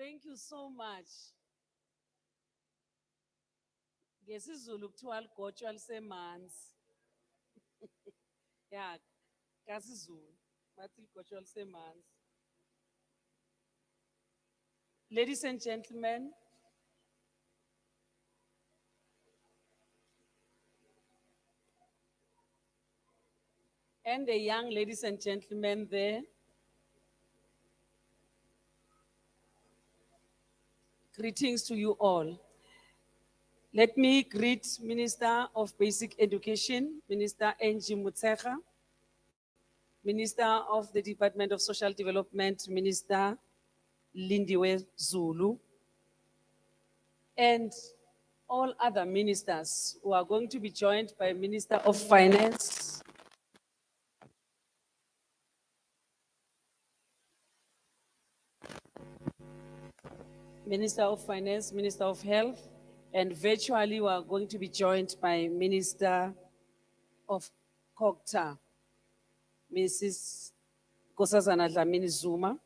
Thank you so much. NgesiZulu kuthiwa ligotshwa lisemanzi. Yeah, kaSizulu bathi ligotshwa lisemanzi. Ladies and gentlemen, and the young ladies and gentlemen there, greetings to you all. Let me greet Minister of Basic Education, Minister Angie Motshekga, Minister of the Department of Social Development, Minister Lindiwe Zulu, and all other ministers who are going to be joined by Minister of Finance, Minister of Finance, Minister of Health, and virtually we are going to be joined by Minister of COGTA, Mrs. Nkosazana Dlamini Zuma.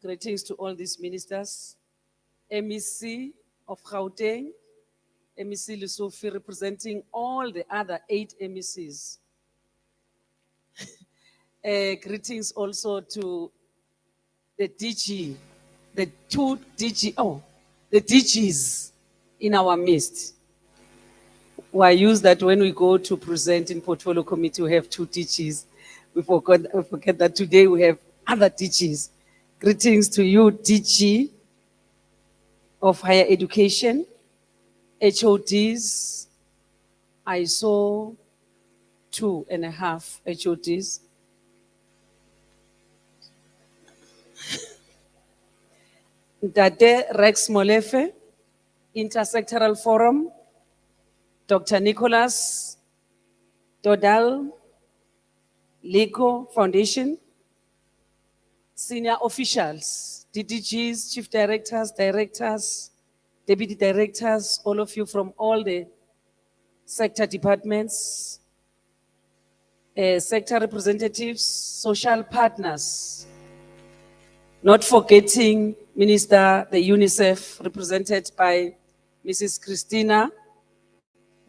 Greetings to all these ministers. MEC of Gauteng, MEC Lusofi representing all the other 8 MECs. Greetings also to the DG, the 2 DG, the DGs in our midst. I use that when we go to present in portfolio committee, we have 2 DGs. We forget that today we have other DGs. Greetings to you, DG of Higher Education, HODs. I saw 2.5 HODs. Dade Rex Molefe, Intersectoral Forum, Dr. Nicholas Dodal, LECO Foundation, senior officials, DDGs, chief directors, deputy directors, all of you from all the sector departments, sector representatives, social partners, not forgetting Minister, the UNICEF, represented by Mrs. Christina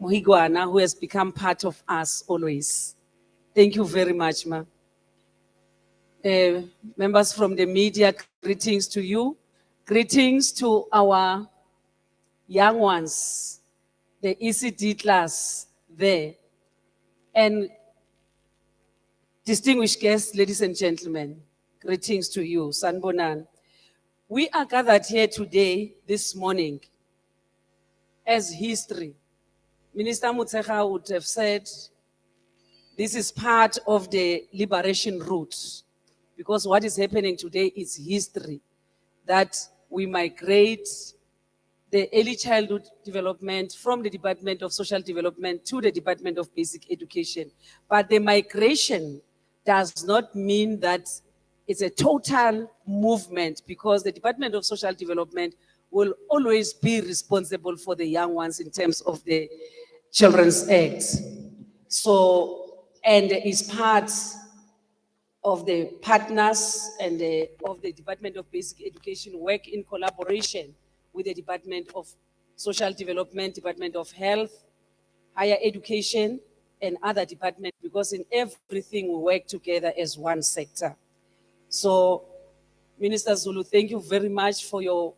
Muhigwana, who has become part of us always. Thank you very much, ma. Members from the media, greetings to you. Greetings to our young ones, the ECD class there. And distinguished guests, ladies and gentlemen, greetings to you, Sanbonan. We are gathered here today, this morning, as history. Minister Motshekga would have said, this is part of the liberation route, because what is happening today is history, that we migrate the early childhood development from the Department of Social Development to the Department of Basic Education. But the migration does not mean that it's a total movement, because the Department of Social Development will always be responsible for the young ones in terms of the Children's Act. So, and is part of the partners and of the Department of Basic Education work in collaboration with the Department of Social Development, Department of Health, Higher Education, and other departments, because in everything we work together as one sector. So, Minister Zulu, thank you very much for your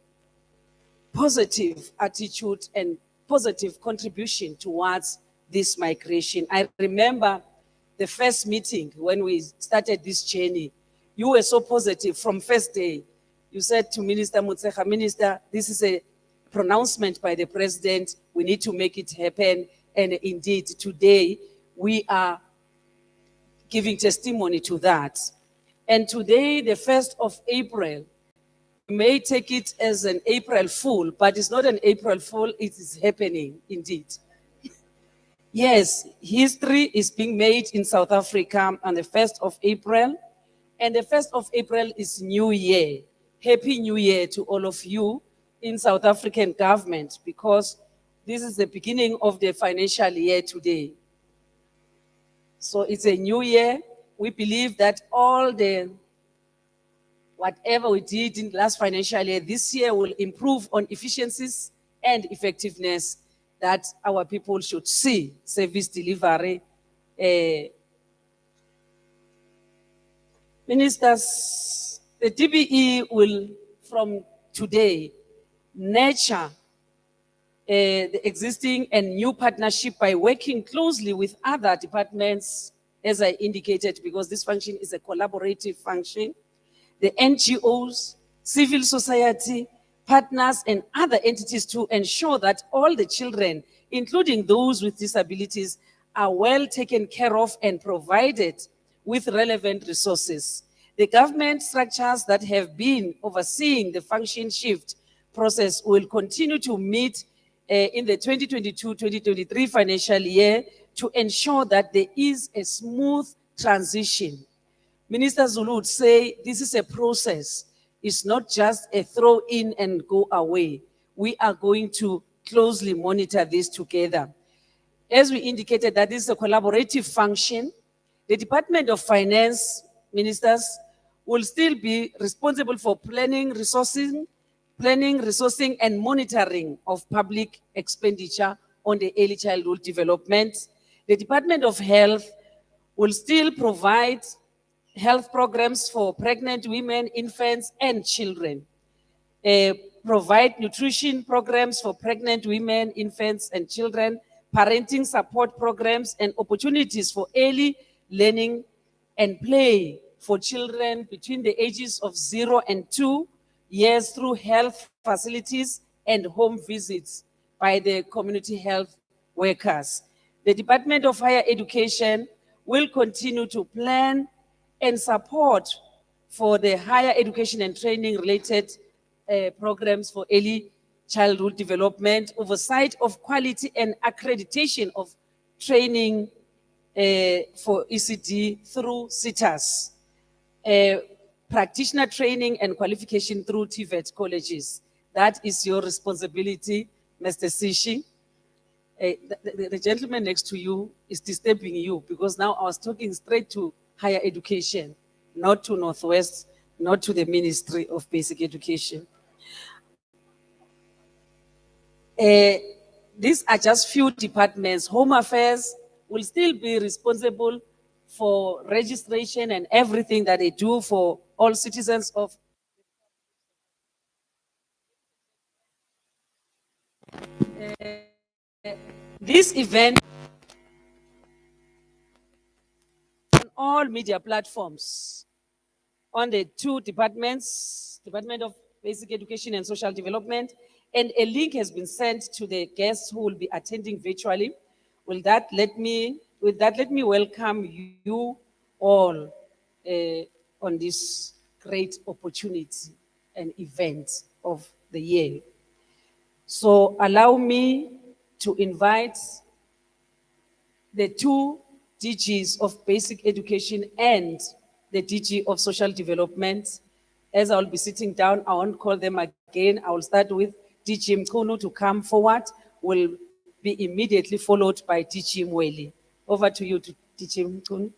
positive attitude and positive contribution towards this migration. I remember the first meeting when we started this journey. You were so positive from first day. You said to Minister Motshekga, Minister, this is a pronouncement by the President. We need to make it happen. And indeed, today we are giving testimony to that. And today, the 1st of April, we may take it as an April Fool, but it's not an April Fool, it is happening indeed. Yes, history is being made in South Africa on the 1st of April, and the 1st of April is New Year. Happy New Year to all of you in South African government, because this is the beginning of the financial year today. So it's a new year. We believe that all the whatever we did in last financial year, this year will improve on efficiencies and effectiveness that our people should see service delivery. Ministers, the DBE will, from today, nurture the existing and new partnership by working closely with other departments, as I indicated, because this function is a collaborative function, the NGOs, civil society, partners, and other entities to ensure that all the children, including those with disabilities, are well taken care of and provided with relevant resources. The government structures that have been overseeing the function shift process will continue to meet in the 2022-2023 financial year to ensure that there is a smooth transition. Minister Zulu would say this is a process. It's not just a throw in and go away. We are going to closely monitor this together. As we indicated that this is a collaborative function, the Department of Finance, ministers, will still be responsible for planning, resourcing, and monitoring of public expenditure on the early childhood development. The Department of Health will still provide health programs for pregnant women, infants, and children. Provide nutrition programs for pregnant women, infants, and children, parenting support programs, and opportunities for early learning and play for children between the ages of 0 and 2 years through health facilities and home visits by the community health workers. The Department of Higher Education will continue to plan and support for the higher education and training related programs for early childhood development, oversight of quality and accreditation of training for ECD through CITAS, practitioner training and qualification through TVET colleges. That is your responsibility, Mr. Sishi. The gentleman next to you is disturbing you because now I was talking straight to higher education, not to Northwest, not to the Ministry of Basic Education. These are just few departments. Home Affairs will still be responsible for registration and everything that they do for all citizens of this event on all media platforms on the two departments, Department of Basic Education and Social Development, and a link has been sent to the guests who will be attending virtually. With that, let me welcome you all on this great opportunity and event of the year. So allow me to invite the two DGs of Basic Education and the DG of Social Development. As I'll be sitting down, I won't call them again. I will start with DG Mkunu to come forward, will be immediately followed by DG Mweli. Over to you, DG Mkunu.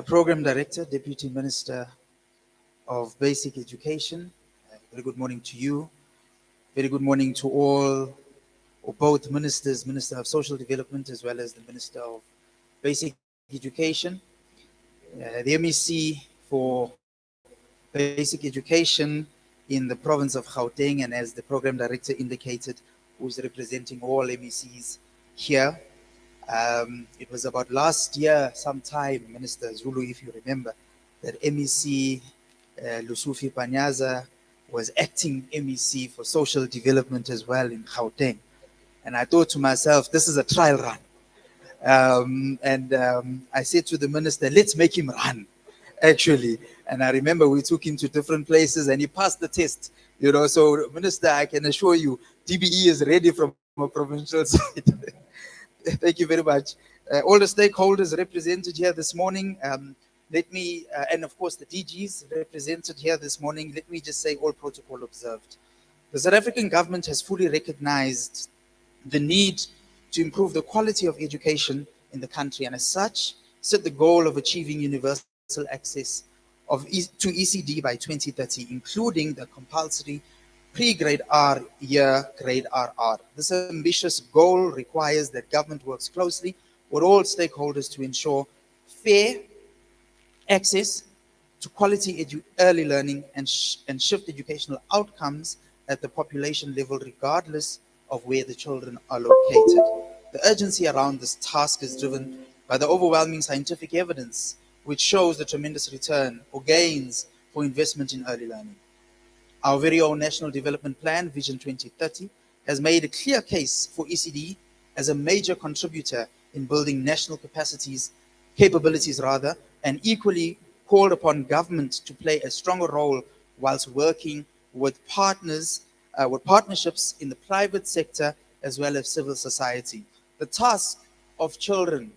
Program Director, Deputy Minister of Basic Education. Very good morning to you. Very good morning to all, or both ministers, Minister of Social Development as well as the Minister of Basic Education. The MEC for Basic Education in the province of Gauteng, and as the Program Director indicated, who is representing all MECs here. It was about last year sometime, Minister Zulu, if you remember, that MEC Lusufi Panyaza was acting MEC for social development as well in Gauteng. And I thought to myself, this is a trial run. I said to the minister, let's make him run, actually. And I remember we took him to different places and he passed the test. So Minister, I can assure you, DBE is ready from a provincial side. Thank you very much. All the stakeholders represented here this morning, and of course the DGs represented here this morning, let me just say all protocol observed. The South African government has fully recognized the need to improve the quality of education in the country, and as such, set the goal of achieving universal access to ECD by 2030, including the compulsory pre-grade R year grade RR. This ambitious goal requires that government works closely with all stakeholders to ensure fair access to quality early learning and shift educational outcomes at the population level, regardless of where the children are located. The urgency around this task is driven by the overwhelming scientific evidence, which shows the tremendous return or gains for investment in early learning. Our very own National Development Plan, Vision 2030, has made a clear case for ECD as a major contributor in building national capabilities, and equally called upon government to play a stronger role whilst working with partnerships in the private sector as well as civil society. The task of children,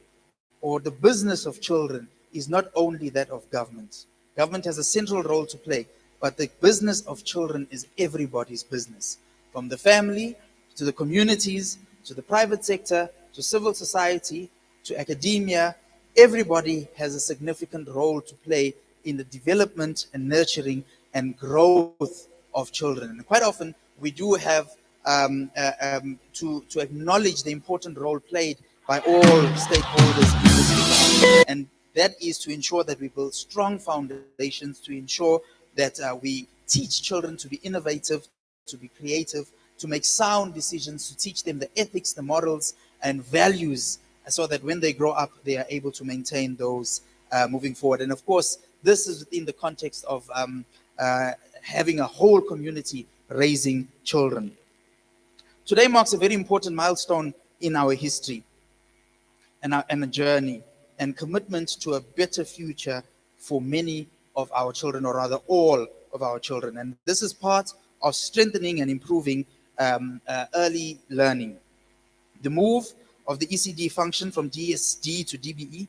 or the business of children, is not only that of government. Government has a central role to play, but the business of children is everybody's business, from the family to the communities, to the private sector, to civil society, to academia. Everybody has a significant role to play in the development and nurturing and growth of children. And quite often we do have to acknowledge the important role played by all stakeholders in this regard. And that is to ensure that we build strong foundations, to ensure that we teach children to be innovative, to be creative, to make sound decisions, to teach them the ethics, the morals, and values, so that when they grow up, they are able to maintain those moving forward. And of course, this is within the context of having a whole community raising children. Today marks a very important milestone in our history and a journey and commitment to a better future for many of our children, or rather all of our children. And this is part of strengthening and improving early learning. The move of the ECD function from DSD to DBE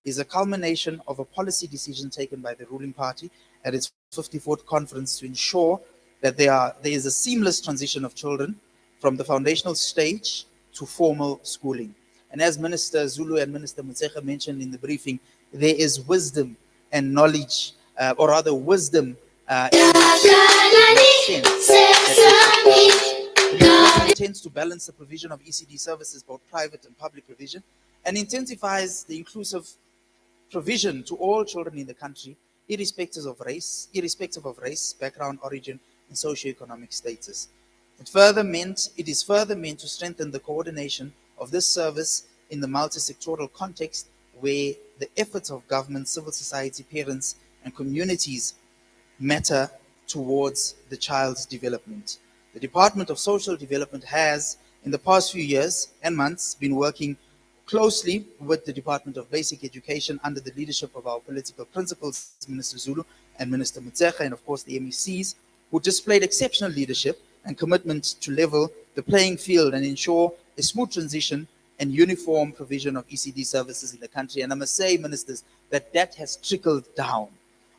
is a culmination of a policy decision taken by the ruling party at its 54th conference to ensure that there is a seamless transition of children from the foundational stage to formal schooling. And as Minister Zulu and Minister Mutsecha mentioned in the briefing, there is wisdom and knowledge, or rather wisdom intends to balance the provision of ECD services, both private and public provision, and intensifies the inclusive provision to all children in the country, irrespective of race, background, origin, and socioeconomic status. It is further meant to strengthen the coordination of this service in the multi-sectoral context where the efforts of government, civil society, parents, and communities matter towards the child's development. The Department of Social Development has, in the past few years and months, been working closely with the Department of Basic Education under the leadership of our political principals, Minister Zulu and Minister Mutsecha, and of course the MECs, who displayed exceptional leadership and commitment to level the playing field and ensure a smooth transition and uniform provision of ECD services in the country. And I must say, ministers, that has trickled down,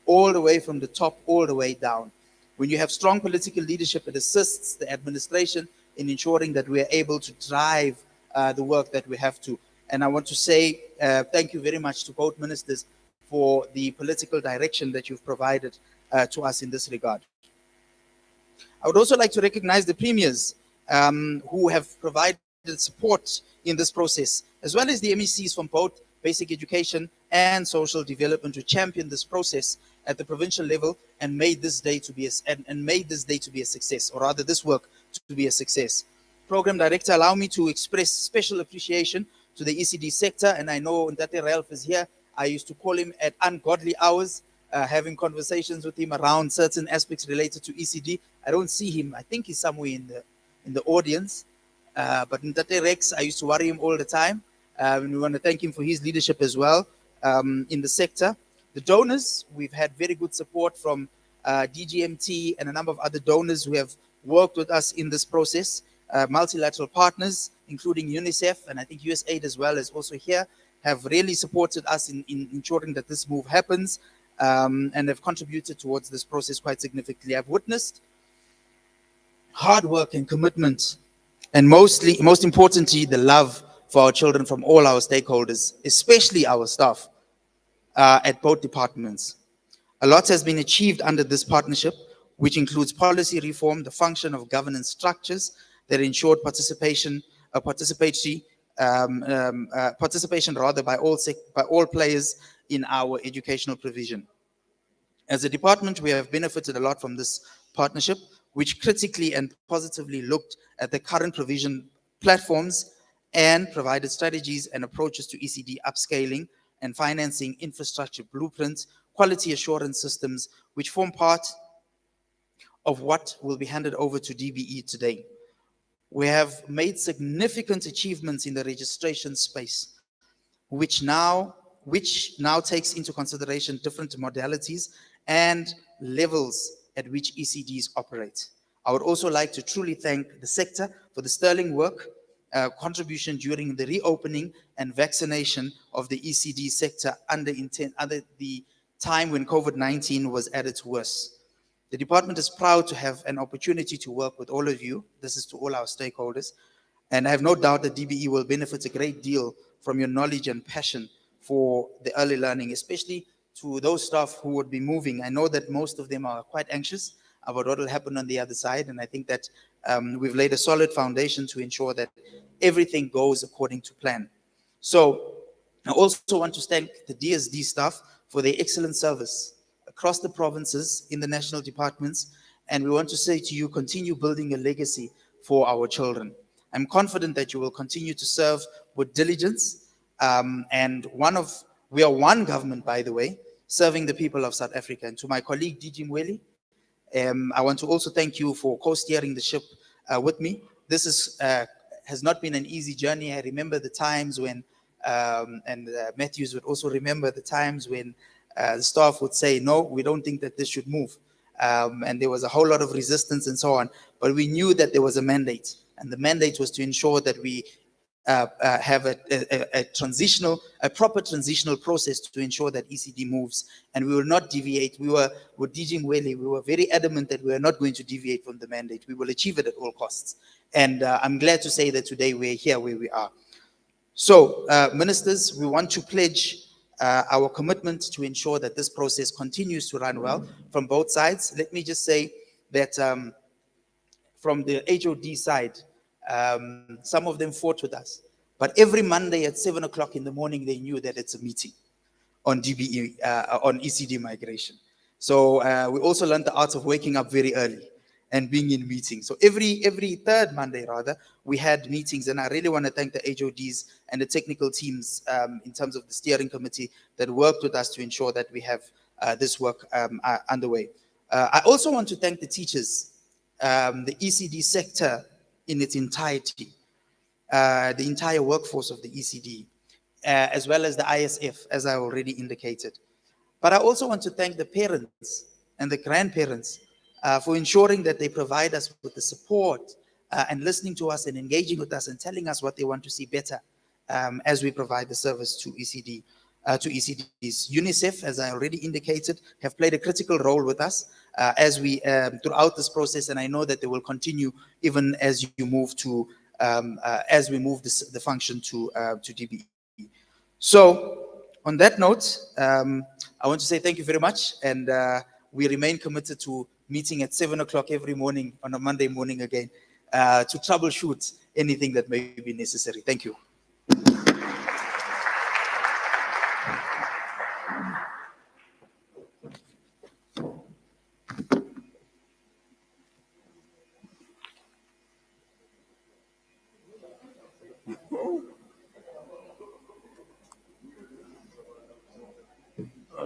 all the way from the top, all the way down. When you have strong political leadership, it assists the administration in ensuring that we are able to drive the work that we have to. And I want to say thank you very much to both ministers for the political direction that you've provided to us in this regard. I would also like to recognize the premiers who have provided support in this process, as well as the MECs from both basic education and social development, to champion this process at the provincial level and made this day to be a success, or rather this work to be a success. Program Director, allow me to express special appreciation to the ECD sector. And I know Ntate Ralph is here. I used to call him at ungodly hours, having conversations with him around certain aspects related to ECD. I don't see him. I think he's somewhere in the audience. But Ntate Rex, I used to worry him all the time. And we want to thank him for his leadership as well in the sector. The donors, we've had very good support from DGMT and a number of other donors who have worked with us in this process. Multilateral partners, including UNICEF, and I think USAID as well is also here, have really supported us in ensuring that this move happens and have contributed towards this process quite significantly. I've witnessed hard work and commitment, and most importantly, the love for our children from all our stakeholders, especially our staff at both departments. A lot has been achieved under this partnership, which includes policy reform, the function of governance structures that ensured participation rather by all players in our educational provision. As a department, we have benefited a lot from this partnership, which critically and positively looked at the current provision platforms and provided strategies and approaches to ECD upscaling and financing infrastructure blueprints, quality assurance systems, which form part of what will be handed over to DBE today. We have made significant achievements in the registration space, which now takes into consideration different modalities and levels at which ECDs operate. I would also like to truly thank the sector for the sterling work, contribution during the reopening and vaccination of the ECD sector under the time when COVID-19 was at its worst. The department is proud to have an opportunity to work with all of you. This is to all our stakeholders. And I have no doubt that DBE will benefit a great deal from your knowledge and passion for the early learning, especially to those staff who would be moving. I know that most of them are quite anxious about what will happen on the other side. And I think that we've laid a solid foundation to ensure that everything goes according to plan. So I also want to thank the DSD staff for their excellent service across the provinces in the national departments. And we want to say to you, continue building a legacy for our children. I'm confident that you will continue to serve with diligence. We are one government, by the way, serving the people of South Africa. And to my colleague, DG Mweli, I want to also thank you for co-steering the ship with me. This has not been an easy journey. I remember the times when, Matthews would also remember the times when the staff would say, no, we don't think that this should move. And there was a whole lot of resistance and so on. But we knew that there was a mandate. And the mandate was to ensure that we have a proper transitional process to ensure that ECD moves. And we will not deviate. With DG Mweli, we were very adamant that we are not going to deviate from the mandate. We will achieve it at all costs. And I'm glad to say that today we're here where we are. So, ministers, we want to pledge our commitment to ensure that this process continues to run well from both sides. Let me just say that from the HOD side, some of them fought with us. But every Monday at 7 o'clock in the morning, they knew that it's a meeting on DBE, on ECD migration. So we also learned the art of waking up very early and being in meetings. So every third Monday, rather, we had meetings. And I really want to thank the HODs and the technical teams in terms of the steering committee that worked with us to ensure that we have this work underway. I also want to thank the teachers, the ECD sector in its entirety, the entire workforce of the ECD, as well as the ISF, as I already indicated. But I also want to thank the parents and the grandparents for ensuring that they provide us with the support and listening to us and engaging with us and telling us what they want to see better as we provide the service to ECD. To ECDs. UNICEF, as I already indicated, have played a critical role with us as we throughout this process, and I know that they will continue even as you move to as we move the function to DBE. So, on that note, I want to say thank you very much, and we remain committed to meeting at 7 o'clock every morning on a Monday morning again to troubleshoot anything that may be necessary. Thank you.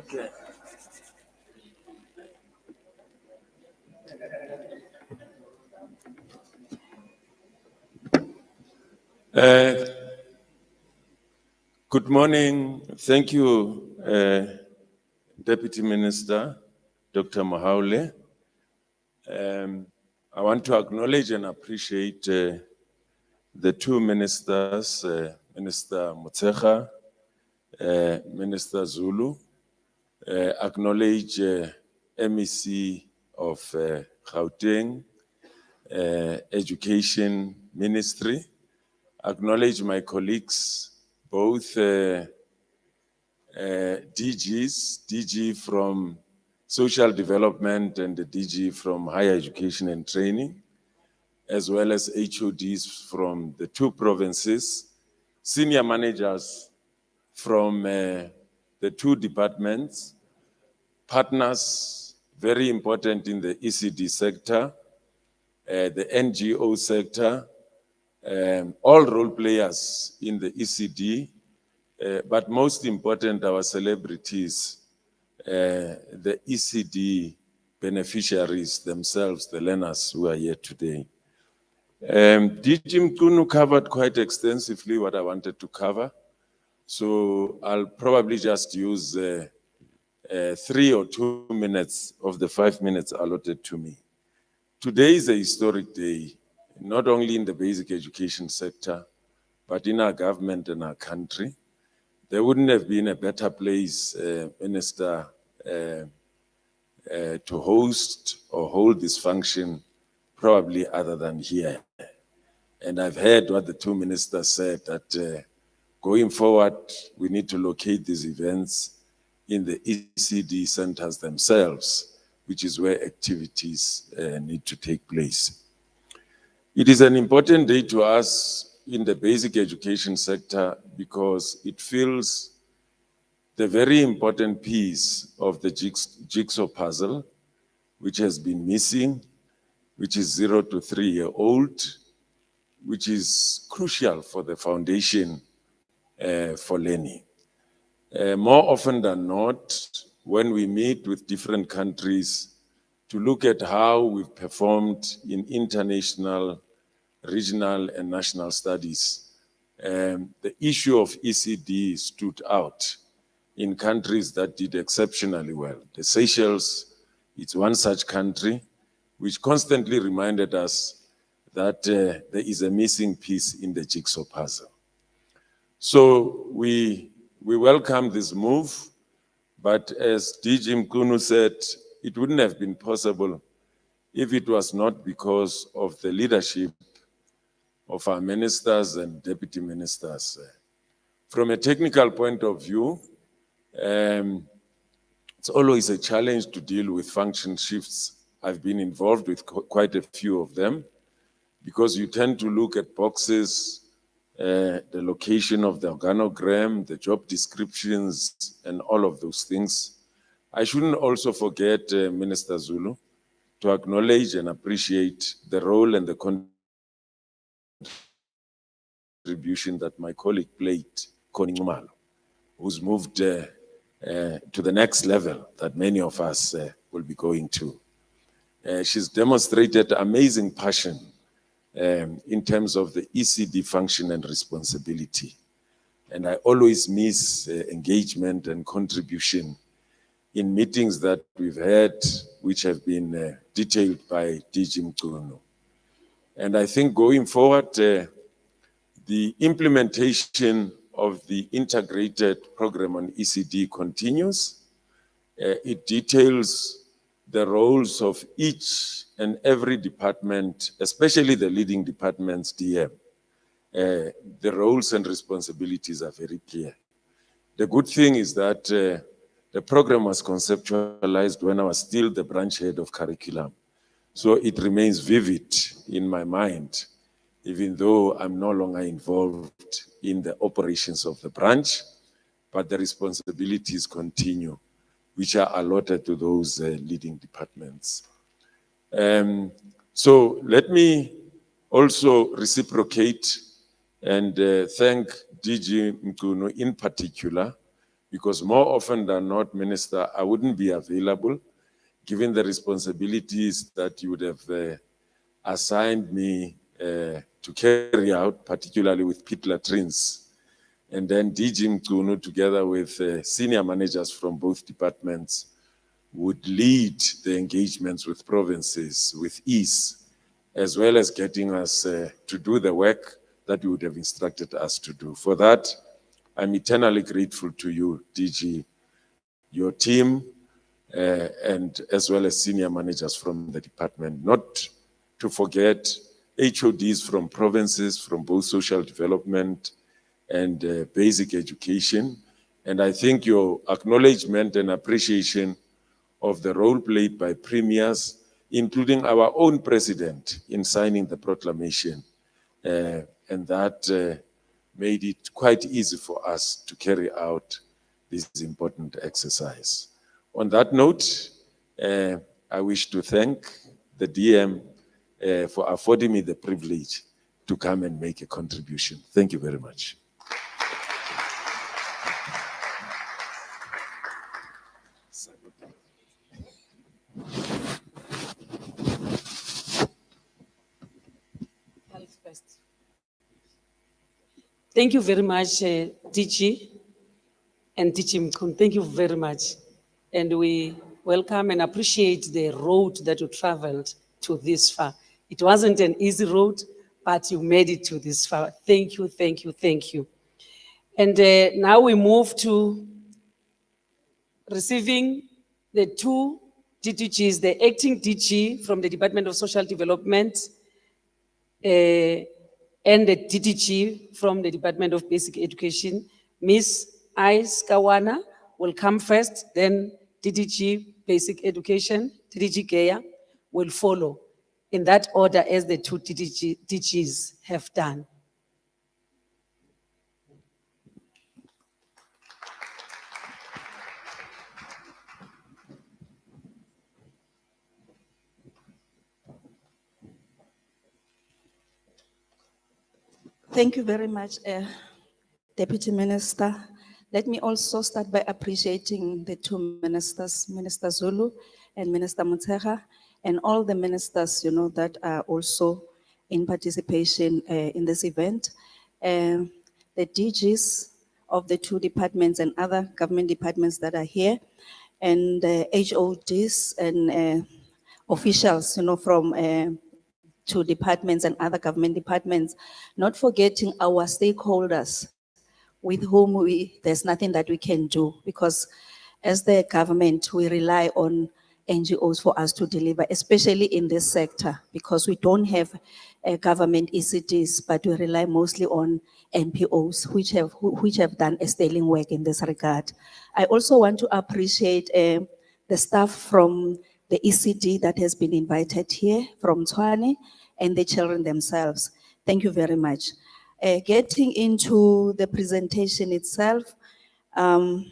Okay. Good morning. Thank you, Deputy Minister, Dr. Mahaule. I want to acknowledge and appreciate the two ministers, Minister Motsekga, Minister Zulu, acknowledge MEC of Gauteng, Education Ministry, acknowledge my colleagues, both DG from Social Development and the DG from Higher Education and Training, as well as HODs from the two provinces, senior managers from the two departments, partners, very important in the ECD sector, the NGO sector, all role players in the ECD, but most important, our celebrities, the ECD beneficiaries themselves, the learners who are here today. DG Mkunu covered quite extensively what I wanted to cover, so I'll probably just use 3 or 2 minutes of the 5 minutes allotted to me. Today is a historic day, not only in the basic education sector, but in our government and our country. There wouldn't have been a better place, Minister, to host or hold this function, probably other than here. And I've heard what the two ministers said, that going forward, we need to locate these events in the ECD centers themselves, which is where activities need to take place. It is an important day to us in the basic education sector because it fills the very important piece of the jigsaw puzzle, which has been missing, which is 0 to 3-year-old, which is crucial for the foundation for learning. More often than not, when we meet with different countries to look at how we've performed in international, regional, and national studies, the issue of ECD stood out in countries that did exceptionally well. The Seychelles, it's one such country which constantly reminded us that there is a missing piece in the jigsaw puzzle. So we welcome this move, but as DG Mkunu said, it wouldn't have been possible if it was not because of the leadership of our ministers and deputy ministers. From a technical point of view, it's always a challenge to deal with function shifts. I've been involved with quite a few of them because you tend to look at boxes, the location of the organogram, the job descriptions, and all of those things. I shouldn't also forget, Minister Zulu, to acknowledge and appreciate the role and the contribution that my colleague played, Connie Ngumalo, who's moved to the next level that many of us will be going to. She's demonstrated amazing passion in terms of the ECD function and responsibility. And I always miss engagement and contribution in meetings that we've had, which have been detailed by DG Mkunu. And I think going forward, the implementation of the integrated program on ECD continues. It details the roles of each and every department, especially the leading departments, DM. The roles and responsibilities are very clear. The good thing is that the program was conceptualized when I was still the branch head of curriculum. So it remains vivid in my mind, even though I'm no longer involved in the operations of the branch, but the responsibilities continue, which are allotted to those leading departments. So let me also reciprocate and thank DG Mkunu in particular, because more often than not, Minister, I wouldn't be available given the responsibilities that you would have assigned me to carry out, particularly with pit latrines. And then DG Mkunu, together with senior managers from both departments, would lead the engagements with provinces with ease, as well as getting us to do the work that you would have instructed us to do. For that, I'm eternally grateful to you, DG, your team, and as well as senior managers from the department, not to forget HODs from provinces, from both social development and basic education. And I think your acknowledgement and appreciation of the role played by premiers, including our own president in signing the proclamation. And that made it quite easy for us to carry out this important exercise. On that note, I wish to thank the DM for affording me the privilege to come and make a contribution. Thank you very much. Thank you very much, DG and DG Mkunu. Thank you very much. And we welcome and appreciate the road that you traveled to this far. It wasn't an easy road, but you made it to this far. Thank you, thank you, thank you. And now we move to receiving the two DDGs, the acting DG from the Department of Social Development, and the DDG from the Department of Basic Education. Ms. Ice Kawana will come first, then DDG Basic Education, DDG Geya will follow in that order as the two DGs have done. Thank you very much, Deputy Minister. Let me also start by appreciating the two ministers, Minister Zulu and Minister Mutsecha, and all the ministers, that are also in participation in this event. The DGs of the two departments and other government departments that are here, and HODs and officials, from to departments and other government departments, not forgetting our stakeholders with whom there's nothing that we can do, because as the government, we rely on NGOs for us to deliver, especially in this sector, because we don't have government ECDs, but we rely mostly on NPOs, which have done a sterling work in this regard. I also want to appreciate the staff from the ECD that has been invited here from Tshwane, and the children themselves. Thank you very much. Getting into the presentation itself, I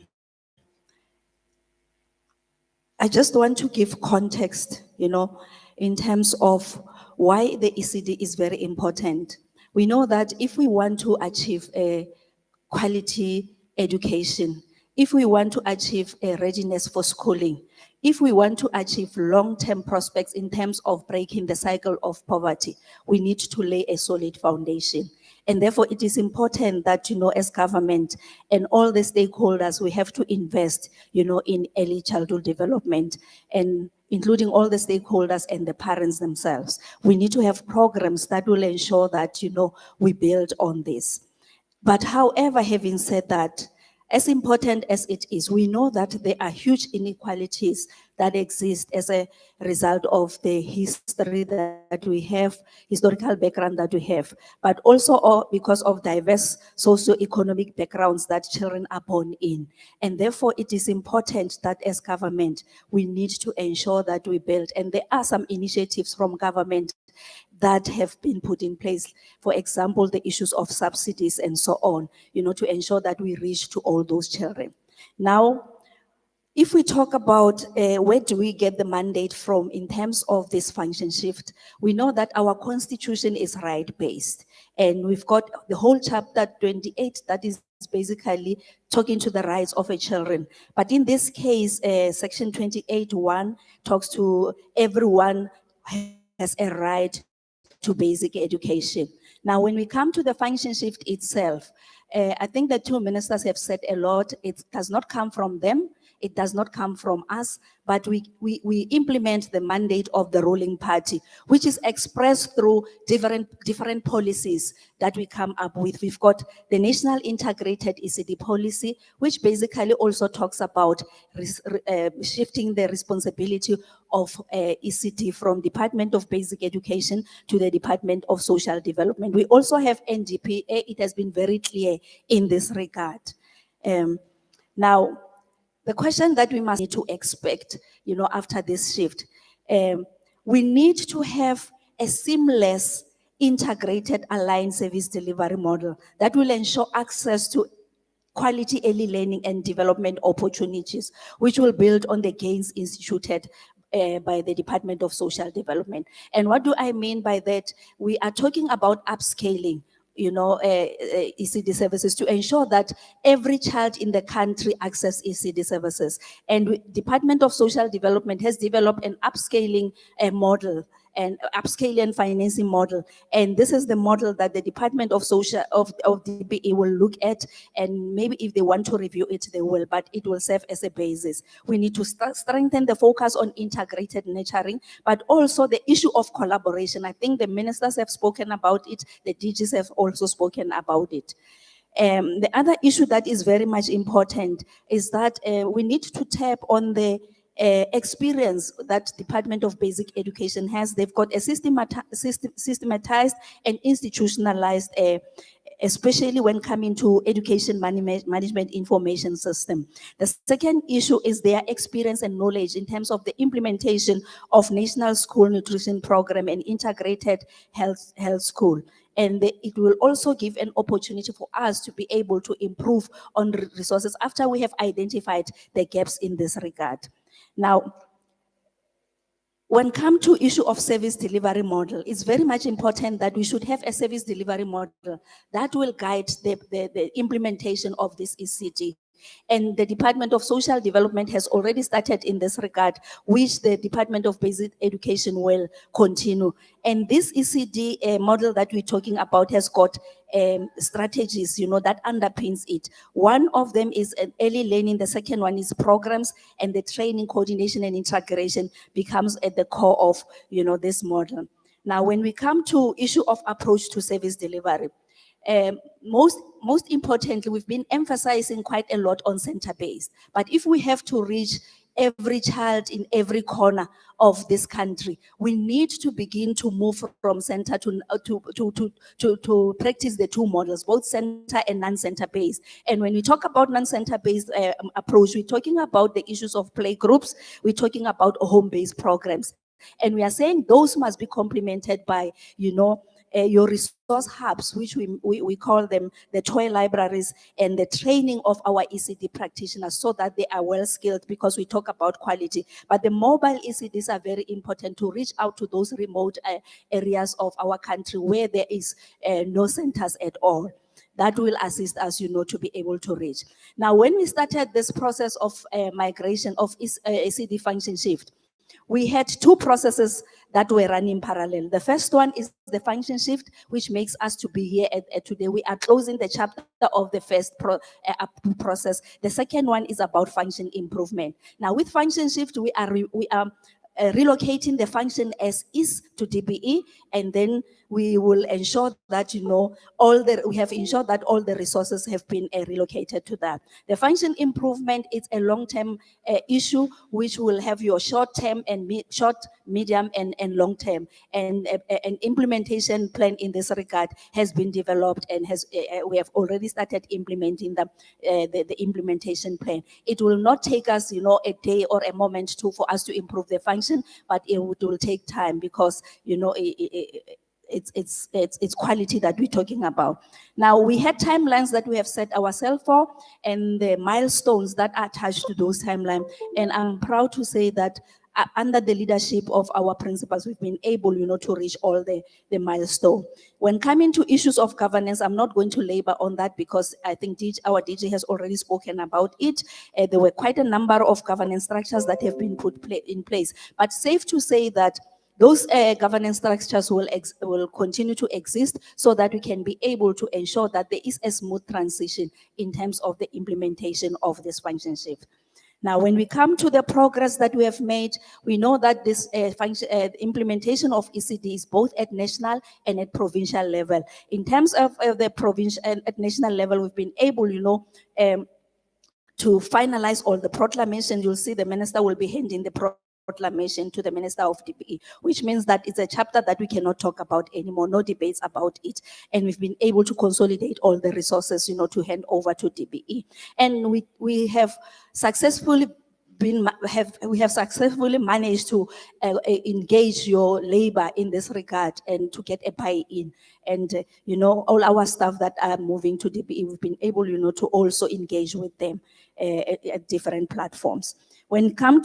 just want to give context, in terms of why the ECD is very important. We know that if we want to achieve a quality education, if we want to achieve a readiness for schooling, if we want to achieve long-term prospects in terms of breaking the cycle of poverty, we need to lay a solid foundation. And therefore, it is important that, as government and all the stakeholders, we have to invest, in early childhood development, and including all the stakeholders and the parents themselves. We need to have programs that will ensure that, we build on this. But however, having said that, as important as it is, we know that there are huge inequalities that exist as a result of the history that we have, historical background that we have, but also because of diverse socio-economic backgrounds that children are born in. And therefore, it is important that as government, we need to ensure that we build. And there are some initiatives from government that have been put in place. For example, the issues of subsidies and so on, to ensure that we reach to all those children. Now, if we talk about where do we get the mandate from in terms of this function shift, we know that our constitution is right-based, and we've got the whole chapter 28 that is basically talking to the rights of a children. But in this case, section 28(1) talks to everyone has a right to basic education. Now, when we come to the function shift itself, I think the two ministers have said a lot. It does not come from them. It does not come from us, but we implement the mandate of the ruling party, which is expressed through different policies that we come up with. We've got the National Integrated ECD Policy, which basically also talks about shifting the responsibility of ECD from Department of Basic Education to the Department of Social Development. We also have NDPA. It has been very clear in this regard. Now, the question that we must need to expect, after this shift, we need to have a seamless, integrated, aligned service delivery model that will ensure access to quality early learning and development opportunities, which will build on the gains instituted by the Department of Social Development. And what do I mean by that? We are talking about upscaling, ECD services to ensure that every child in the country access ECD services. And Department of Social Development has developed an upscaling model and upscaling and financing model. And this is the model that the Department of DBE will look at, and maybe if they want to review it, they will, but it will serve as a basis. We need to strengthen the focus on integrated nurturing, but also the issue of collaboration. I think the ministers have spoken about it, the DGs have also spoken about it. The other issue that is very much important is that we need to tap on the experience that Department of Basic Education has. They've got a systematized and institutionalized, especially when coming to education management information system. The second issue is their experience and knowledge in terms of the implementation of National School Nutrition Program and Integrated Health School. And it will also give an opportunity for us to be able to improve on resources after we have identified the gaps in this regard. Now, when come to issue of service delivery model, it's very much important that we should have a service delivery model that will guide the implementation of this ECD. And the Department of Social Development has already started in this regard, which the Department of Basic Education will continue. And this ECD model that we're talking about has got strategies, that underpins it. One of them is early learning. The second one is programs, and the training, coordination, and integration becomes at the core of, this model. Now, when we come to issue of approach to service delivery, most importantly, we've been emphasizing quite a lot on center-based. But if we have to reach every child in every corner of this country, we need to begin to move from center to practice the two models, both center and non-center based. And when we talk about non-center based approach, we're talking about the issues of play groups, we're talking about home-based programs. And we are saying those must be complemented by, your resource hubs, which we call them the toy libraries, and the training of our ECD practitioners so that they are well skilled, because we talk about quality. But the mobile ECDs are very important to reach out to those remote areas of our country where there is no centers at all. That will assist us, to be able to reach. Now, when we started this process of migration of ECD function shift, we had two processes that were running parallel. The first one is the function shift, which makes us to be here at today. We are closing the chapter of the first process. The second one is about function improvement. Now, with function shift, we are relocating the function as is to DBE, and then we will ensure that, we have ensured that all the resources have been relocated to that. The function improvement is a long-term issue, which will have your short-term and medium, and long-term. And an implementation plan in this regard has been developed, and we have already started implementing the implementation plan. It will not take us, a day or a moment for us to improve the function, but it will take time, because, it's quality that we're talking about. Now, we had timelines that we have set ourselves for, and the milestones that are attached to those timelines. And I'm proud to say that under the leadership of our principals, we've been able, to reach all the milestone. When coming to issues of governance, I'm not going to labor on that because I think our DG has already spoken about it. There were quite a number of governance structures that have been put in place, but safe to say that those governance structures will continue to exist so that we can be able to ensure that there is a smooth transition in terms of the implementation of this function shift. Now, when we come to the progress that we have made, we know that this implementation of ECD is both at national and at provincial level. In terms of the provincial and at national level, we've been able, to finalize all the proclamation. You'll see the minister will be handing the proclamation to the Minister of DPE, which means that it's a chapter that we cannot talk about anymore, no debates about it. And we've been able to consolidate all the resources, to hand over to DPE. And we have successfully successfully managed to engage your labor in this regard and to get a buy-in. And, all our staff that are moving to DPE, we've been able, to also engage with them at different platforms. When coming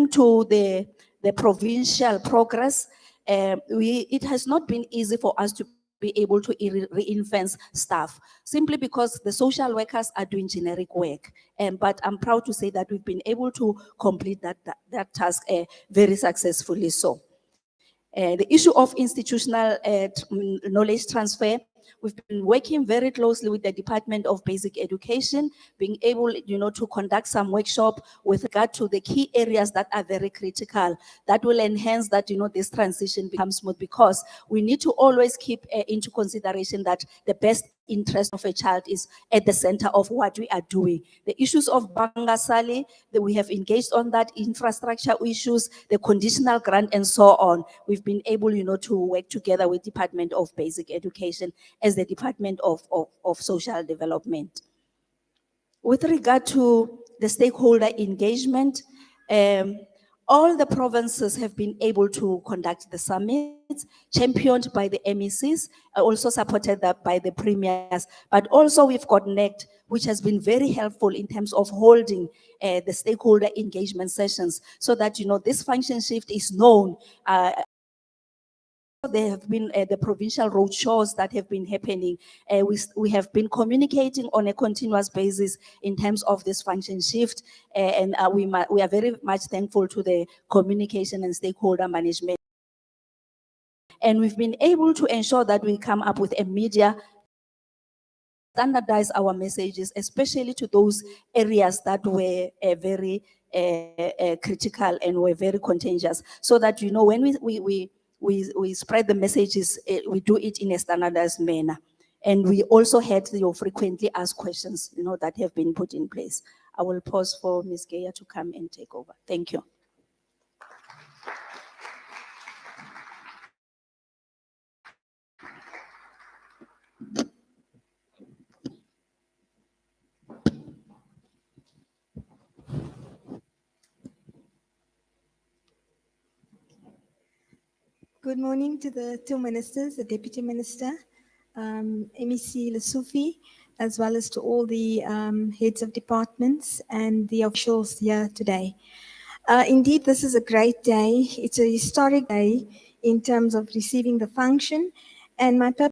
to the provincial progress, it has not been easy for us to be able to reinforce staff simply because the social workers are doing generic work. But I'm proud to say that we've been able to complete that task very successfully. So the issue of institutional knowledge transfer, we've been working very closely with the Department of Basic Education, being able, to conduct some workshop with regard to the key areas that are very critical, that will enhance that, this transition becomes smooth, because we need to always keep into consideration that the best interest of a child is at the center of what we are doing. The issues of Bangasali, that we have engaged on that, infrastructure issues, the conditional grant and so on. We've been able, to work together with Department of Basic Education as the Department of Social Development. With regard to the stakeholder engagement, all the provinces have been able to conduct the summits, championed by the MECs, also supported by the premiers, but also we've got NECT, which has been very helpful in terms of holding the stakeholder engagement sessions, so that, this function shift is known. There have been the provincial road shows that have been happening. We have been communicating on a continuous basis in terms of this function shift, and we are very much thankful to the communication and stakeholder management. And we've been able to ensure that we come up with a media, standardize our messages, especially to those areas that were very critical and were very contagious, so that, when we spread the messages, we do it in a standardized manner. And we also had your frequently asked questions, that have been put in place. I will pause for Ms. Geya to come and take over. Thank you. Good morning to the two ministers, the Deputy Minister, MEC Lesufi, as well as to all the heads of departments and the officials here today. Indeed, this is a great day. It's a historic day in terms of receiving the function, and my purpose